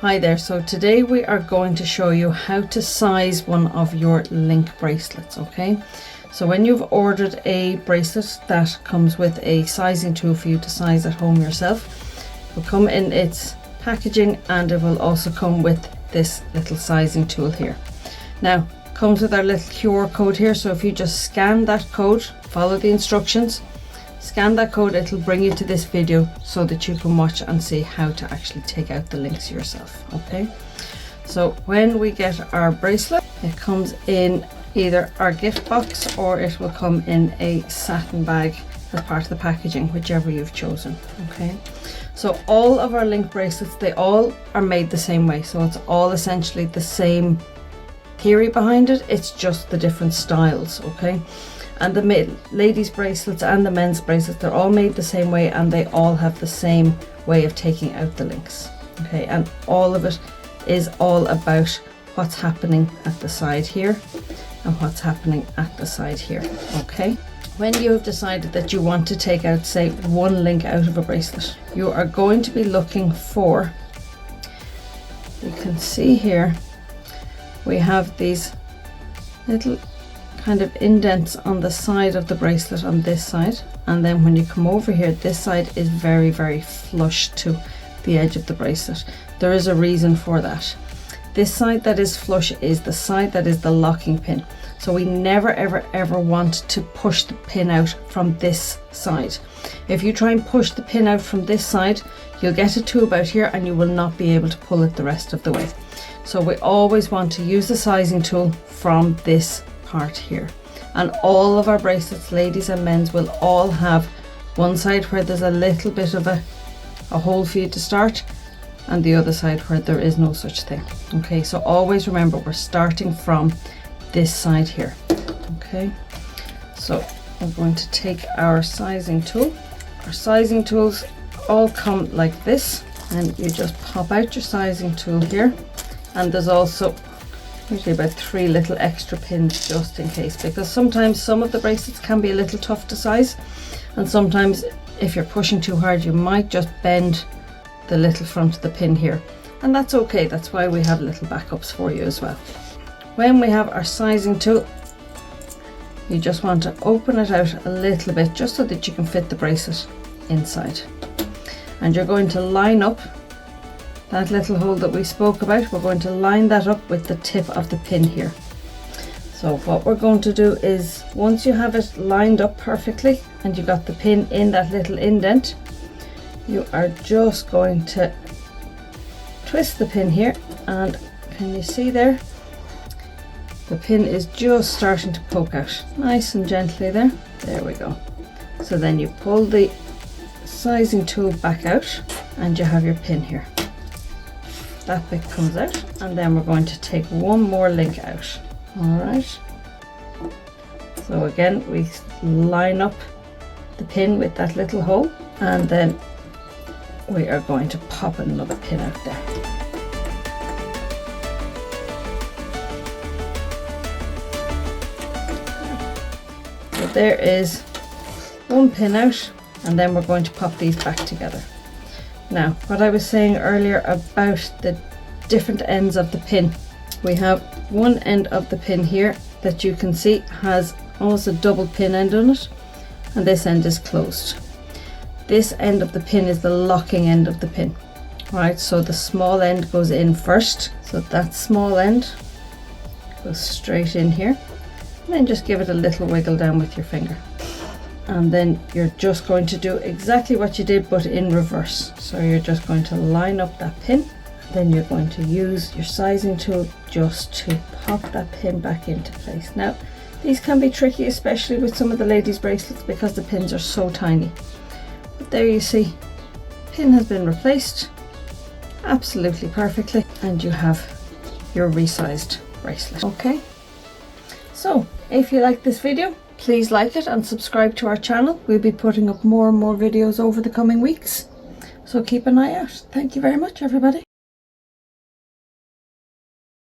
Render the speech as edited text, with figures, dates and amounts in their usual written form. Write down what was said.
Hi there, so today we are going to show you how to size one of your link bracelets, okay? So when you've ordered a bracelet that comes with a sizing tool for you to size at home yourself, it will come in its packaging and it will also come with this little sizing tool here. Now, it comes with our little QR code here, so if you just scan that code, follow the instructions, scan that code, it'll bring you to this video so that you can watch and see how to actually take out the links yourself, okay? So when we get our bracelet, it comes in either our gift box or it will come in a satin bag as part of the packaging, whichever you've chosen, okay? So all of our link bracelets, they all are made the same way, so it's all essentially the same theory behind it, it's just the different styles, okay? And the ladies bracelets and the men's bracelets, they're all made the same way and they all have the same way of taking out the links, okay? And all of it is all about what's happening at the side here and what's happening at the side here, okay? When you have decided that you want to take out, say, one link out of a bracelet, you are going to be looking for, you can see here, we have these little kind of indents on the side of the bracelet on this side, and then when you come over here, this side is very, very flush to the edge of the bracelet. There is a reason for that. This side that is flush is the side that is the locking pin. So we never ever want to push the pin out from this side. If you try and push the pin out from this side, you'll get it to about here and you will not be able to pull it the rest of the way. So we always want to use the sizing tool from this part here. And all of our bracelets, ladies and men's, will all have one side where there's a little bit of a hole for you to start and the other side where there is no such thing, okay? So always remember, we're starting from this side here, okay? So we're going to take our sizing tool. Our sizing tools all come like this, and you just pop out your sizing tool here, and there's also usually about 3 little extra pins just in case, because sometimes some of the bracelets can be a little tough to size, and sometimes if you're pushing too hard you might just bend the little front of the pin here, and that's okay. That's why we have little backups for you as well. When we have our sizing tool, you just want to open it out a little bit just so that you can fit the bracelet inside, and you're going to line up that little hole that we spoke about. We're going to line that up with the tip of the pin here. So what we're going to do is, once you have it lined up perfectly and you got the pin in that little indent, you are just going to twist the pin here, and can you see there? The pin is just starting to poke out nice and gently there. There we go. So then you pull the sizing tool back out and you have your pin here. That bit comes out, and then we're going to take one more link out. Alright, so again we line up the pin with that little hole, and then we are going to pop another pin out there. So there is one pin out, and then we're going to pop these back together. Now, what I was saying earlier about the different ends of the pin, we have one end of the pin here that you can see has almost a double pin end on it, and this end is closed. This end of the pin is the locking end of the pin. Right, so the small end goes in first, so that small end goes straight in here, and then just give it a little wiggle down with your finger. And then you're just going to do exactly what you did but in reverse. So you're just going to line up that pin, then you're going to use your sizing tool just to pop that pin back into place. Now these can be tricky, especially with some of the ladies bracelets, because the pins are so tiny. But there you see, pin has been replaced absolutely perfectly, and you have your resized bracelet. Okay, so if you like this video, please like it and subscribe to our channel. We'll be putting up more and more videos over the coming weeks, so keep an eye out. Thank you very much, everybody.